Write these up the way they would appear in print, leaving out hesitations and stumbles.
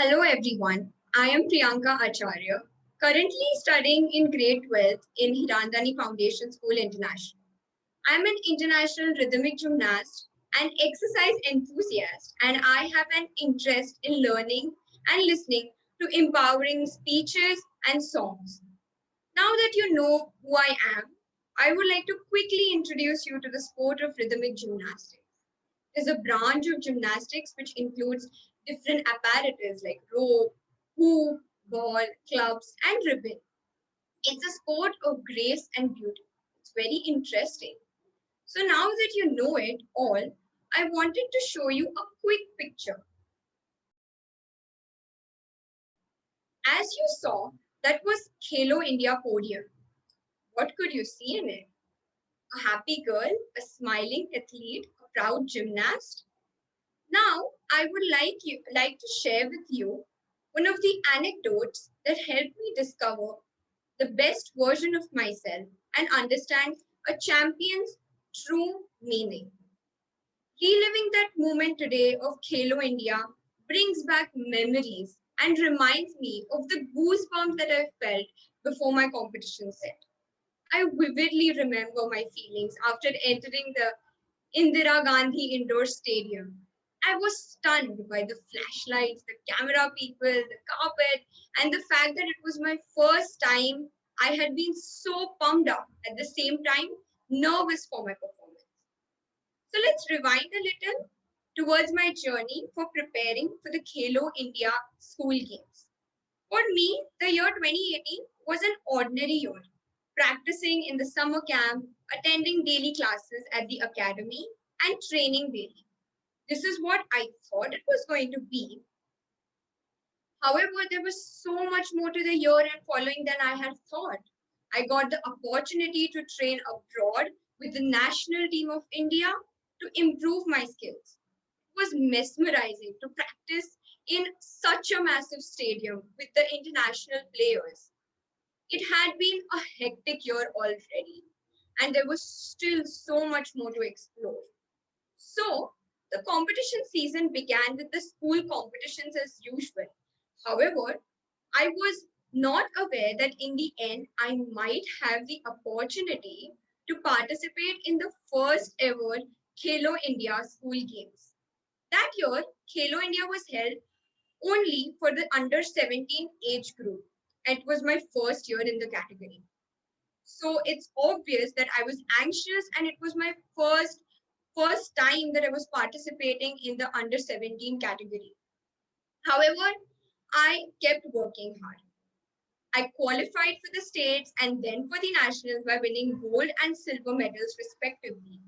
Hello everyone, I am Priyanka Acharya, currently studying in grade 12 in Hirandani Foundation School International. I am an international rhythmic gymnast and exercise enthusiast, and I have an interest in learning and listening to empowering speeches and songs. Now that you know who I am, I would like to quickly introduce you to the sport of rhythmic gymnastics. Is a branch of gymnastics which includes different apparatus like rope, hoop, ball, clubs, and ribbon. It's a sport of grace and beauty. It's very interesting. So now that you know it all, I wanted to show you a quick picture. As you saw, that was Khelo India podium. What could you see in it? A happy girl, a smiling athlete, a proud gymnast. Now, I would like to share with you one of the anecdotes that helped me discover the best version of myself and understand a champion's true meaning. Reliving that moment today of Khelo India brings back memories and reminds me of the goosebumps that I felt before my competition set. I vividly remember my feelings after entering the Indira Gandhi Indoor Stadium. I was stunned by the flashlights, the camera people, the carpet, and the fact that it was my first time. I had been so pumped up at the same time, nervous for my performance. So let's rewind a little towards my journey for preparing for the Khelo India School Games. For me, the year 2018 was an ordinary year, practicing in the summer camp, attending daily classes at the academy, and training daily. This is what I thought it was going to be. However, there was so much more to the year and following than I had thought. I got the opportunity to train abroad with the national team of India to improve my skills. It was mesmerizing to practice in such a massive stadium with the international players. It had been a hectic year already, and there was still so much more to explore. So, the competition season began with the school competitions as usual. However, I was not aware that in the end I might have the opportunity to participate in the first ever Khelo India School Games. That year, Khelo India was held only for the under 17 age group. It was my first year in the category. So it's obvious that I was anxious and it was my first time that I was participating in the under 17 category. However, I kept working hard. I qualified for the states and then for the nationals by winning gold and silver medals respectively.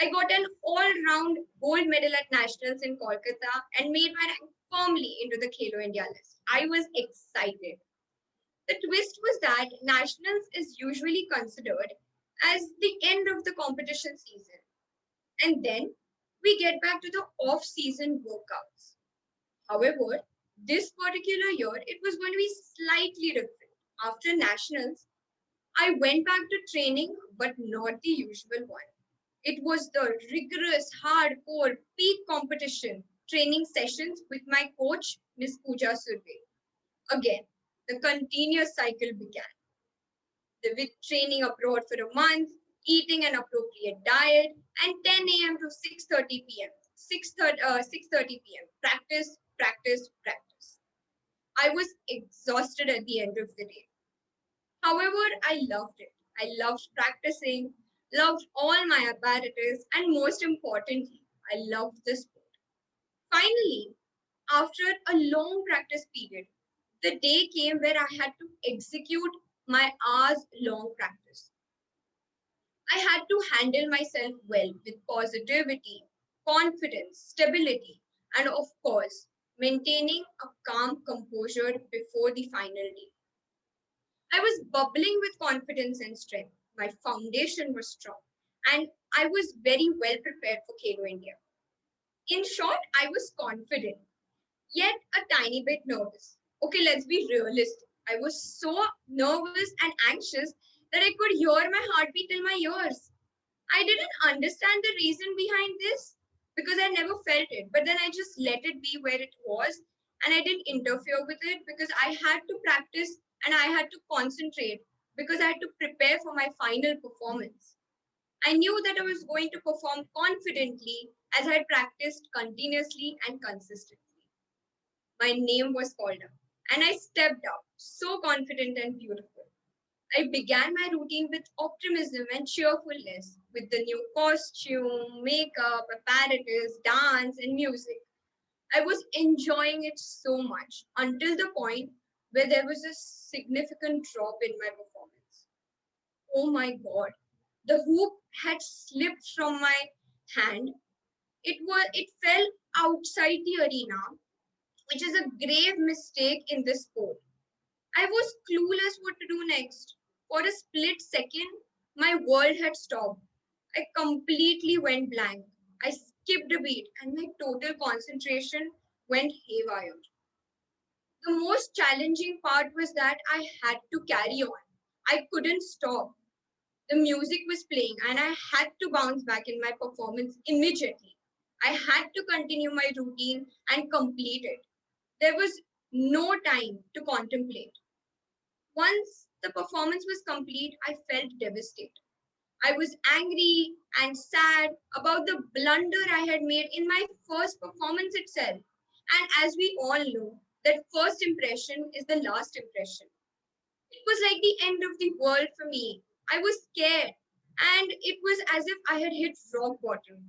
I got an all-round gold medal at nationals in Kolkata and made my rank firmly into the Khelo India list. I was excited. The twist was that nationals is usually considered as the end of the competition season. And then we get back to the off-season workouts. However, this particular year, it was going to be slightly different. After nationals, I went back to training, but not the usual one. It was the rigorous, hardcore, peak competition training sessions with my coach, Miss Pooja Surve. Again, the continuous cycle began. With training abroad for a month, eating an appropriate diet, and 10 a.m. to 6:30 p.m. 6:30 p.m. Practice, practice, practice. I was exhausted at the end of the day. However, I loved it. I loved practicing, loved all my apparatus, and most importantly, I loved the sport. Finally, after a long practice period, the day came where I had to execute my hours long practice. I had to handle myself well with positivity, confidence, stability, and of course, maintaining a calm composure before the final day. I was bubbling with confidence and strength. My foundation was strong, and I was very well prepared for Khelo India. In short, I was confident, yet a tiny bit nervous. Okay, let's be realistic. I was so nervous and anxious that I could hear my heartbeat in my ears. I didn't understand the reason behind this because I never felt it, but then I just let it be where it was and I didn't interfere with it because I had to practice and I had to concentrate because I had to prepare for my final performance. I knew that I was going to perform confidently as I had practiced continuously and consistently. My name was called up, and I stepped up, so confident and beautiful. I began my routine with optimism and cheerfulness, with the new costume, makeup, apparatus, dance, and music. I was enjoying it so much until the point where there was a significant drop in my performance. Oh my god, the hoop had slipped from my hand. It fell outside the arena, which is a grave mistake in this sport. I was clueless what to do next. For a split second, my world had stopped. I completely went blank. I skipped a beat and my total concentration went haywire. The most challenging part was that I had to carry on. I couldn't stop. The music was playing and I had to bounce back in my performance immediately. I had to continue my routine and complete it. There was no time to contemplate. Once the performance was complete, I felt devastated. I was angry and sad about the blunder I had made in my first performance itself. And as we all know, that first impression is the last impression. It was like the end of the world for me. I was scared, and it was as if I had hit rock bottom.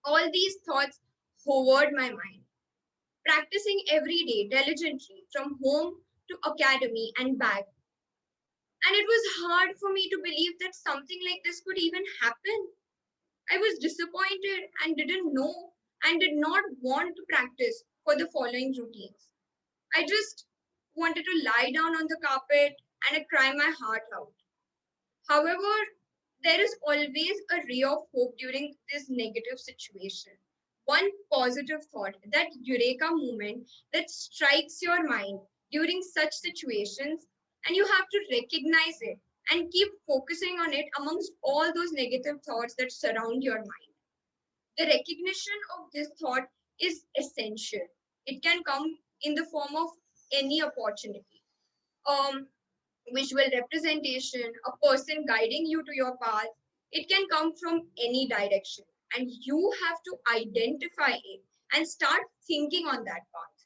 All these thoughts hovered my mind. Practicing every day diligently from home to academy and back, and it was hard for me to believe that something like this could even happen. I was disappointed and didn't know and did not want to practice for the following routines. I just wanted to lie down on the carpet and cry my heart out. However, there is always a ray of hope during this negative situation. One positive thought, that eureka moment that strikes your mind during such situations, and you have to recognize it and keep focusing on it amongst all those negative thoughts that surround your mind. The recognition of this thought is essential. It can come in the form of any opportunity. Um, Visual representation, a person guiding you to your path. It can come from any direction, and you have to identify it and start thinking on that path.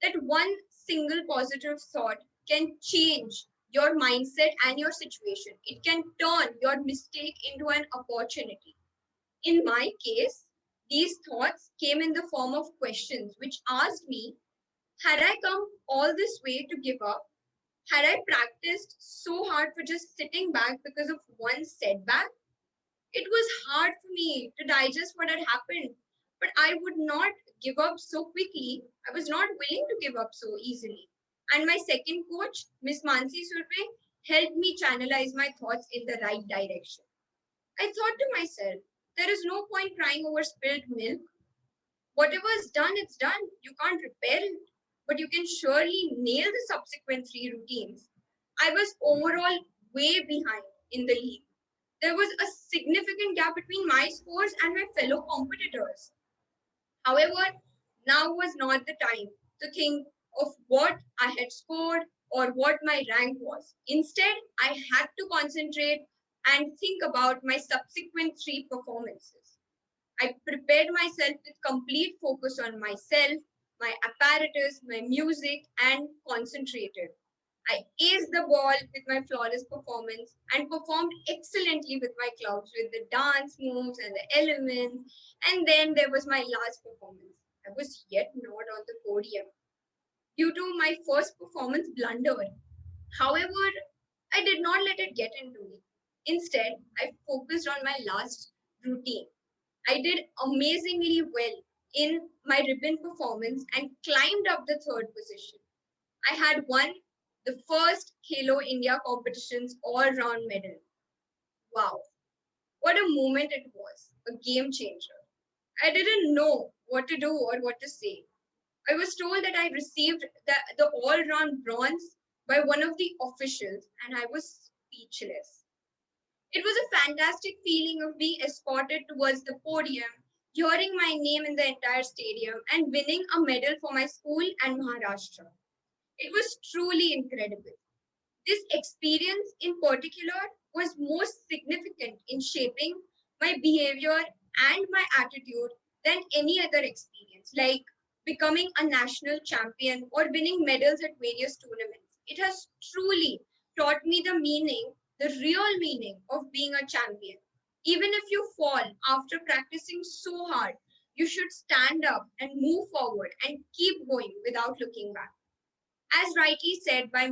That one single positive thought can change your mindset and your situation. It can turn your mistake into an opportunity. In my case, these thoughts came in the form of questions which asked me, had I come all this way to give up? Had I practiced so hard for just sitting back because of one setback? It was hard for me to digest what had happened, but I would not give up so quickly. I was not willing to give up so easily. And my second coach, Miss Mansi Surve, helped me channelize my thoughts in the right direction. I thought to myself, there is no point crying over spilled milk. Whatever is done, it's done. You can't repair it, but you can surely nail the subsequent three routines. I was overall way behind in the league. There was a significant gap between my scores and my fellow competitors. However, now was not the time to think of what I had scored or what my rank was. Instead, I had to concentrate and think about my subsequent three performances. I prepared myself with complete focus on myself, my apparatus, my music, and concentrated. I aced the ball with my flawless performance and performed excellently with my clouds, with the dance moves and the elements. And then there was my last performance. I was yet not on the podium due to my first performance blunder. However, I did not let it get into me. Instead, I focused on my last routine. I did amazingly well in my ribbon performance and climbed up the third position. I had won the first Halo India competition's all-round medal. Wow, what a moment it was, a game changer. I didn't know what to do or what to say. I was told that I received the all-round bronze by one of the officials, and I was speechless. It was a fantastic feeling of being escorted towards the podium, hearing my name in the entire stadium, and winning a medal for my school and Maharashtra. It was truly incredible. This experience in particular was most significant in shaping my behavior and my attitude than any other experience, like becoming a national champion or winning medals at various tournaments. It has truly taught me the meaning, the real meaning of being a champion. Even if you fall after practicing so hard, you should stand up and move forward and keep going without looking back. As rightly said by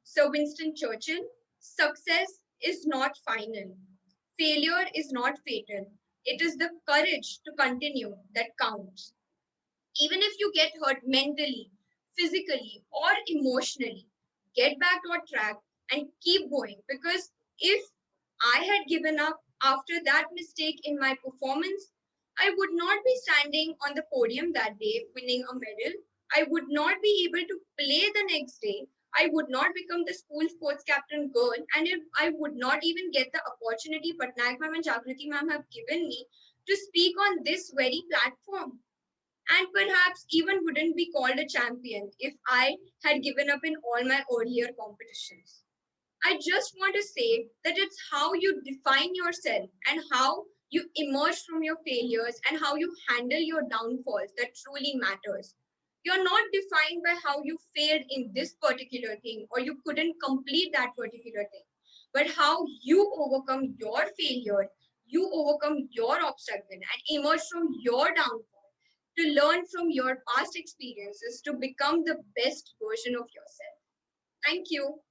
Sir Winston Churchill, success is not final. Failure is not fatal. It is the courage to continue that counts. Even if you get hurt mentally, physically, or emotionally, get back on track and keep going. Because if I had given up after that mistake in my performance, I would not be standing on the podium that day winning a medal. I would not be able to play the next day. I would not become the school sports captain girl, and I would not even get the opportunity Patnaik ma'am and Jagriti ma'am have given me to speak on this very platform, and perhaps even wouldn't be called a champion if I had given up in all my earlier competitions. I just want to say that it's how you define yourself and how you emerge from your failures and how you handle your downfalls that truly matters. You're not defined by how you failed in this particular thing or you couldn't complete that particular thing, but how you overcome your failure, you overcome your obstacle and emerge from your downfall to learn from your past experiences to become the best version of yourself. Thank you.